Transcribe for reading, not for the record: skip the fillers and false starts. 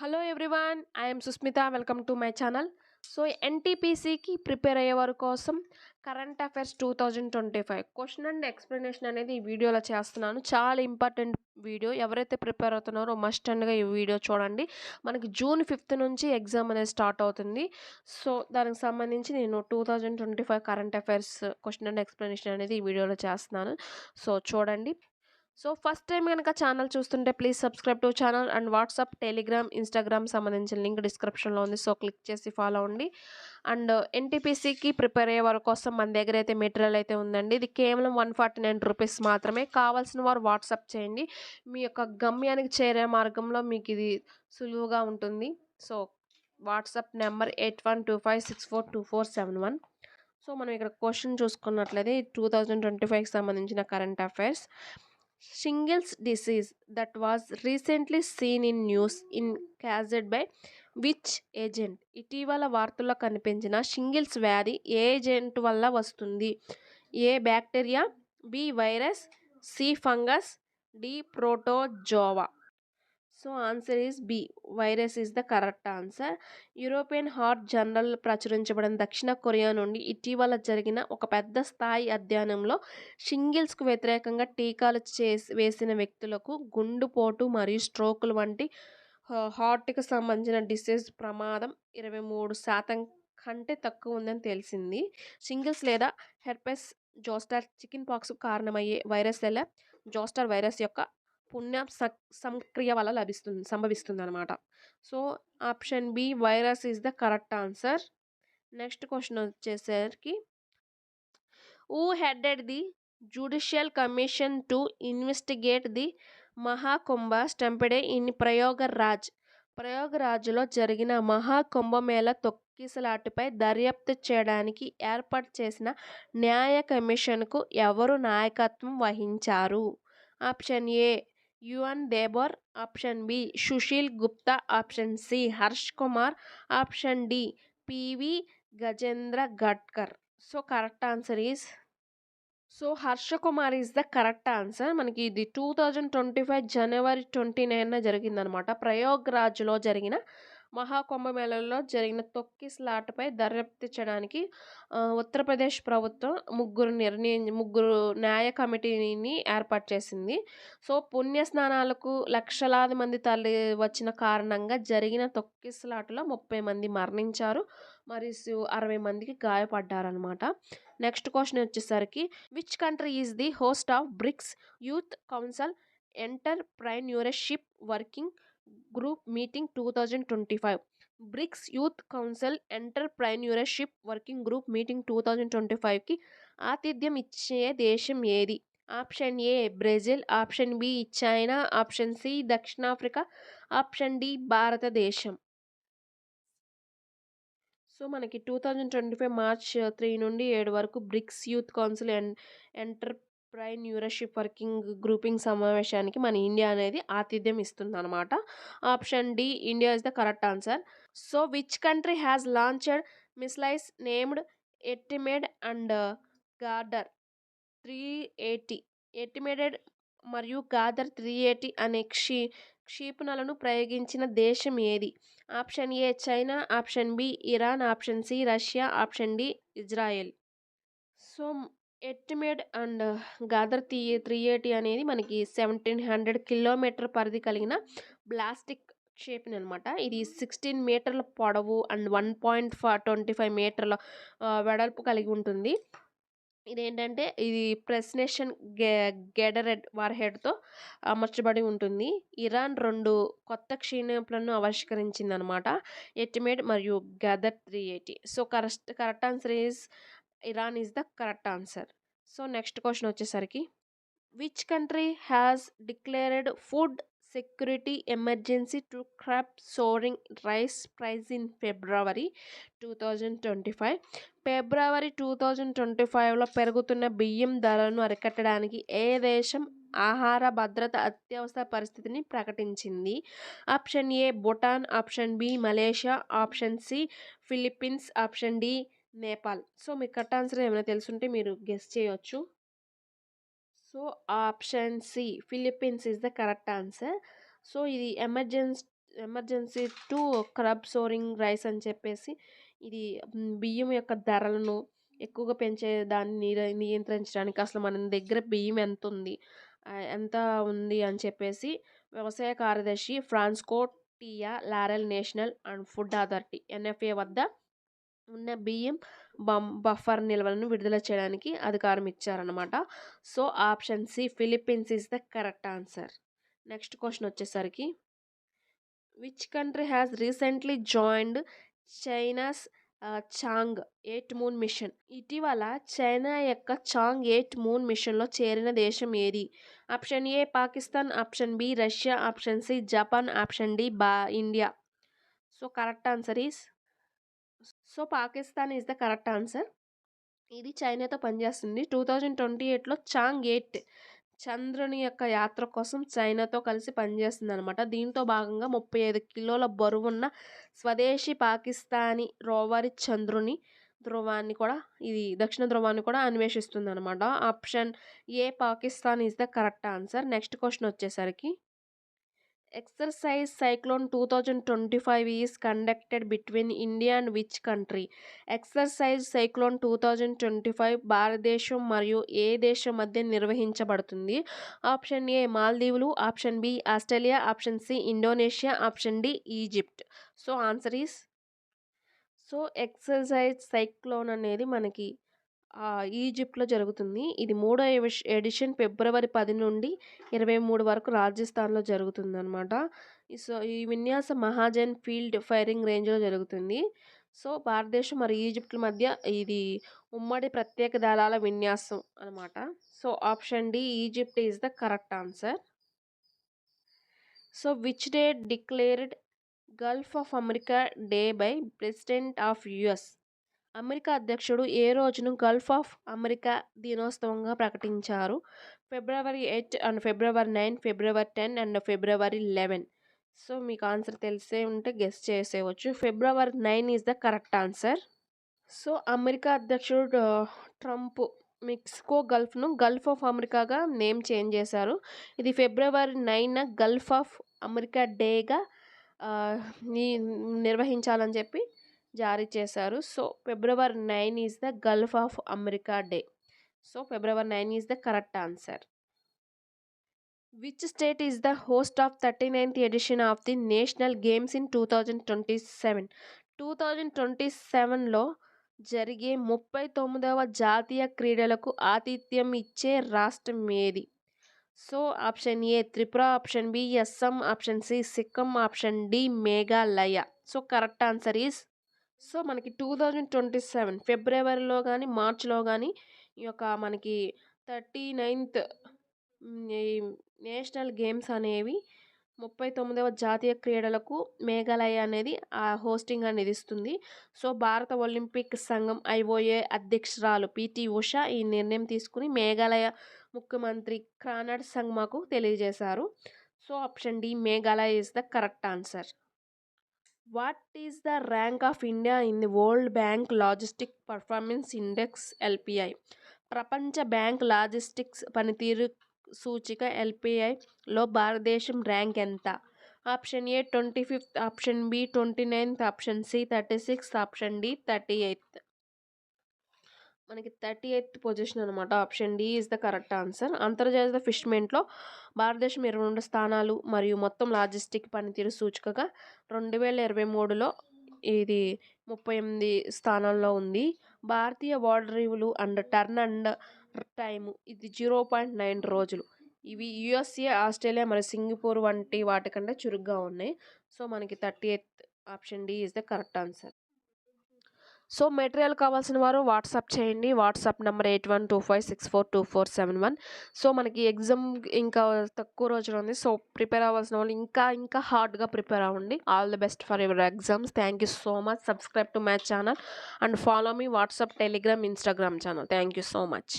Hello everyone, I'm Susmita. Welcome to my channel. So ఎన్టీపీసీకి prepare అయ్యే వారి కోసం current affairs 2025 question and explanation అనేది ఈ వీడియోలో చేస్తున్నాను. చాలా ఇంపార్టెంట్ వీడియో. ఎవరైతే ప్రిపేర్ అవుతున్నారో మస్ట్ అండ్గా ఈ వీడియో చూడండి. మనకి జూన్ 5th నుంచి ఎగ్జామ్ అనేది స్టార్ట్ అవుతుంది. సో దానికి సంబంధించి నేను 2025 current affairs question and explanation అనేది ఈ వీడియోలో చేస్తున్నాను. సో చూడండి. సో ఫస్ట్ టైం కనుక ఛానల్ చూస్తుంటే please subscribe to channel and WhatsApp, Telegram, Instagram సంబంధించిన లింక్ డిస్క్రిప్షన్లో ఉంది. సో క్లిక్ చేసి ఫాలో అవ్వండి. అండ్ ఎన్టీపీసీకి ప్రిపేర్ అయ్యే వారి కోసం మన దగ్గర అయితే మెటీరియల్ అయితే ఉందండి. ఇది కేవలం 149 రూపీస్ మాత్రమే. కావాల్సిన వారు వాట్సాప్ చేయండి. మీ యొక్క గమ్యానికి చేరే మార్గంలో మీకు ఇది సులువుగా ఉంటుంది. So WhatsApp number 8125642471. సో మనం ఇక్కడ క్వశ్చన్ చూసుకున్నట్లయితే 2025కి సంబంధించిన current affairs. Shingles disease that was recently seen in news in caused by which agent? ఇటీవల వార్తల్లో కనిపించిన షింగిల్స్ వ్యాధి ఏ ఏజెంట్ వల్ల వస్తుంది? A bacteria, B virus, C fungus, D protozoa. So answer is B, virus is the correct answer. European heart journal ప్రచురించబడిన దక్షిణ Korea నుండి ఇటీవల జరిగిన ఒక పెద్ద స్థాయి అధ్యయనంలో షింగిల్స్కు వ్యతిరేకంగా టీకాలు వేసిన వ్యక్తులకు గుండెపోటు మరియు స్ట్రోకులు వంటి హార్ట్కి సంబంధించిన డిసీజ్ ప్రమాదం 23% కంటే తక్కువ ఉందని తెలిసింది. షింగిల్స్ లేదా హెర్పెస్ జోస్టర్ చికెన్ పాక్స్ కారణమయ్యే వైరస్ లేదా జోస్టర్ వైరస్ యొక్క పుణ్య సంక్రియ వల్ల సంభవిస్తుంది అనమాట. So option B, virus is the correct answer. Next question వచ్చేసరికి, who headed the judicial commission to investigate the Mahakumbh stampede in ప్రయాగరాజ్లో జరిగిన మహాకుంభమేళ తొక్కిసలాటపై దర్యాప్తు చేయడానికి ఏర్పాటు చేసిన న్యాయ కమిషన్కు ఎవరు నాయకత్వం వహించారు? ఆప్షన్ ఏ యుఎన్ దేబోర్, option B Sushil Gupta, option C Harsh Kumar, option D PV Gajendra Gadkar. So correct answer is Harsha Kumar is the correct answer. మనకి ఇది 2025 జనవరి 29న జరిగిందనమాట. ప్రయాగ్రాజ్లో జరిగిన మహాకుంభమేళలో జరిగిన తొక్కిసలాటపై దర్యాప్తించడానికి ఉత్తరప్రదేశ్ ప్రభుత్వం ముగ్గురు న్యాయ కమిటీని ఏర్పాటు చేసింది. సో పుణ్యస్నానాలకు లక్షలాది మంది తరలి వచ్చిన కారణంగా జరిగిన తొక్కిసలాటలో 30 మంది మరణించారు, మరియు 60 మందికి గాయపడ్డారనమాట. నెక్స్ట్ క్వశ్చన్ వచ్చేసరికి, which country is the host of BRICS youth council entrepreneurship working group meeting 2025? BRICS youth council entrepreneurship working group meeting 2025కి ఆతిథ్యం ఇచ్చే దేశం ఏది? Option A Brazil, option B China, option C దక్షిణాఫ్రికా, ఆప్షన్ డి భారతదేశం. So మనకి 2025 March 3 నుండి 7 వరకు BRICS youth council entrepreneurship working grouping సమావేశానికి మన ఇండియా అనేది ఆతిథ్యం ఇస్తుంది అనమాట. Option D India is the correct answer. So which country has launched missiles named Etemad and Ghadr 380? Etemad మరియు గాదర్ 380 అనే క్షిపణులను ప్రయోగించిన దేశం ఏది? Option A China, option B Iran, option C Russia, option D Israel. So Etemad and Ghadr 380 అనేది మనకి 1700 kilometre పరిధి కలిగిన బ్లాస్టిక్ క్షిపణి అనమాట. ఇది 16 మీటర్ల పొడవు అండ్ 1.25 మీటర్ల వెడల్పు కలిగి ఉంటుంది. ఇదేంటంటే ఇది ప్రెసినేషన్ గెడరెడ్ వార్హెడ్తో అమర్చబడి ఉంటుంది. ఇరాన్ 2 కొత్త క్షిపణులను ఆవిష్కరించింది అనమాట, ఎర్టిమిడ్ మరియు Ghadr 380. So correct answer is Iran is the correct answer. So next question వచ్చేసరికి, which country has declared food security emergency to curb soaring rice price in February 2025? ఫిబ్రవరి 2025లో పెరుగుతున్న బియ్యం ధరలను అరికట్టడానికి ఏ దేశం ఆహార భద్రత అత్యవసర పరిస్థితిని ప్రకటించింది? Option A Bhutan, option B Malaysia, option C Philippines, option D Nepal. So మీకు కరెక్ట్ ఆన్సర్ ఏమైనా తెలుసుంటే మీరు గెస్ చేయొచ్చు. So option C Philippines is the correct answer. So ఇది emergency to curb soaring rice అని చెప్పేసి ఇది బియ్యం యొక్క ధరలను ఎక్కువగా పెంచే దాన్ని నియంత్రించడానికి అసలు మన దగ్గర బియ్యం ఎంత ఉంది, ఎంత ఉంది అని చెప్పేసి వ్యవసాయ కార్యదర్శి Francisco Tiu Laurel National and Food Authority NFA వద్ద ఉన్న బియ్యం బఫర్ నిల్వలను విడుదల చేయడానికి అధికారం ఇచ్చారనమాట. So option C Philippines is the correct answer. Next question వచ్చేసరికి which country has recently joined China's Chang'e 8 moon mission. ఇటీవల చైనా యొక్క చాంగ్ 8 మూన్ మిషన్లో చేరిన దేశం ఏది? Option A Pakistan, option B Russia, option C Japan, option D India. So correct answer is Pakistan is the correct answer. ఇది చైనాతో పనిచేస్తుంది. 2028లో చాంగ్ 8 చంద్రుని యొక్క యాత్ర కోసం చైనాతో కలిసి పనిచేస్తుంది అనమాట. దీంతో భాగంగా 35 కిలోల బరువున్న స్వదేశీ పాకిస్తానీ రోవర్ చంద్రుని ధ్రువాన్ని కూడా ఇది దక్షిణ ధ్రువాన్ని కూడా అన్వేషిస్తుంది అనమాట. Option A Pakistan is the correct answer. Next question వచ్చేసరికి exercise Cyclone 2025 is conducted between India and which country? Exercise Cyclone 2025 భారతదేశం మరియు ఏ దేశం మధ్య నిర్వహించబడుతుంది? ఆప్షన్ ఏ మాల్దీవులు, option B Australia, option C Indonesia, option D Egypt. So answer is exercise Cyclone అనేది మనకి ఈజిప్ట్లో జరుగుతుంది. ఇది 3వ ఎడిషన్ ఫిబ్రవరి 10 నుండి 23 వరకు రాజస్థాన్లో జరుగుతుంది అనమాట. సో ఈ విన్యాసం మహాజన్ ఫీల్డ్ ఫైరింగ్ రేంజ్లో జరుగుతుంది. సో భారతదేశం మరియు ఈజిప్ట్ల మధ్య ఇది ఉమ్మడి ప్రత్యేక దళాల విన్యాసం అనమాట. So option D Egypt is the correct answer. So which day declared Gulf of America day by president of US? America అధ్యక్షుడు ఏ రోజును గల్ఫ్ ఆఫ్ అమెరికా దినోత్సవంగా ప్రకటించారు? February 8 and February 9, February 10 and February 11. So మీకు answer తెలిసే ఉంటే guess చేసేయవచ్చు. February 9 is the correct answer. So America అధ్యక్షుడు ట్రంప్ మెక్సికో గల్ఫ్ను గల్ఫ్ ఆఫ్ అమెరికాగా నేమ్ చేంజ్ చేశారు. ఇది ఫిబ్రవరి 9 గల్ఫ్ ఆఫ్ అమెరికా డేగా నిర్వహించాలని చెప్పి జారీ చేశారు. So February 9 is the gulf of America day. So February 9 is the correct answer. Which state is the host of 39th edition of the national games in 2027? 2027లో జరిగే 39వ జాతీయ క్రీడలకు ఆతిథ్యం ఇచ్చే రాష్ట్రం ఏది? So option A Tripura, option B Assam, option C Sikkim, option D Meghalaya. So correct answer is మనకి 2027 ఫిబ్రవరిలో కానీ మార్చిలో కానీ ఈ యొక్క మనకి 39th నేషనల్ గేమ్స్ అనేవి 39వ జాతీయ క్రీడలకు మేఘాలయ అనేది హోస్టింగ్ అనేది ఇస్తుంది. సో భారత ఒలింపిక్ సంఘం IOA అధ్యక్షురాలు PT ఉషా ఈ నిర్ణయం తీసుకుని మేఘాలయ ముఖ్యమంత్రి క్రానడ్ సంగ్మాకు తెలియజేశారు. So option D Meghalaya is the correct answer. What is the rank of India in the world bank logistic performance index LPI? ప్రపంచ బ్యాంక్ లాజిస్టిక్స్ పనితీరు సూచిక LPIలో భారతదేశం ర్యాంక్ ఎంత? Option A 25th, option B 29th, option C 36th, option D 38th. మనకి 38th position అనమాట. Option D is the correct answer. అంతర్జాతీయ ఫిష్మెంట్లో భారతదేశం 22 స్థానాలు మరియు మొత్తం లాజిస్టిక్ పనితీరు సూచికగా 2023లో ఇది 38 స్థానాల్లో ఉంది. భారతీయ ఓడరేవులు అండ్ టర్న్ అండ్ టైము ఇది 0.9 రోజులు. ఇవి USA, ఆస్ట్రేలియా మరియు సింగపూర్ వంటి వాటికంటే చురుగ్గా ఉన్నాయి. సో మనకి 38th option D is the correct answer. So material కావాల్సిన వారు వాట్సాప్ చేయండి. WhatsApp number 8125642471. సో మనకి ఎగ్జామ్ ఇంకా తక్కువ రోజులు ఉంది. సో ప్రిపేర్ అవ్వాల్సిన వాళ్ళు ఇంకా హార్డ్గా ప్రిపేర్ అవ్వండి. All the best for your exams. Thank you so much. Subscribe to my channel and follow me WhatsApp, Telegram, Instagram channel. Thank you so much.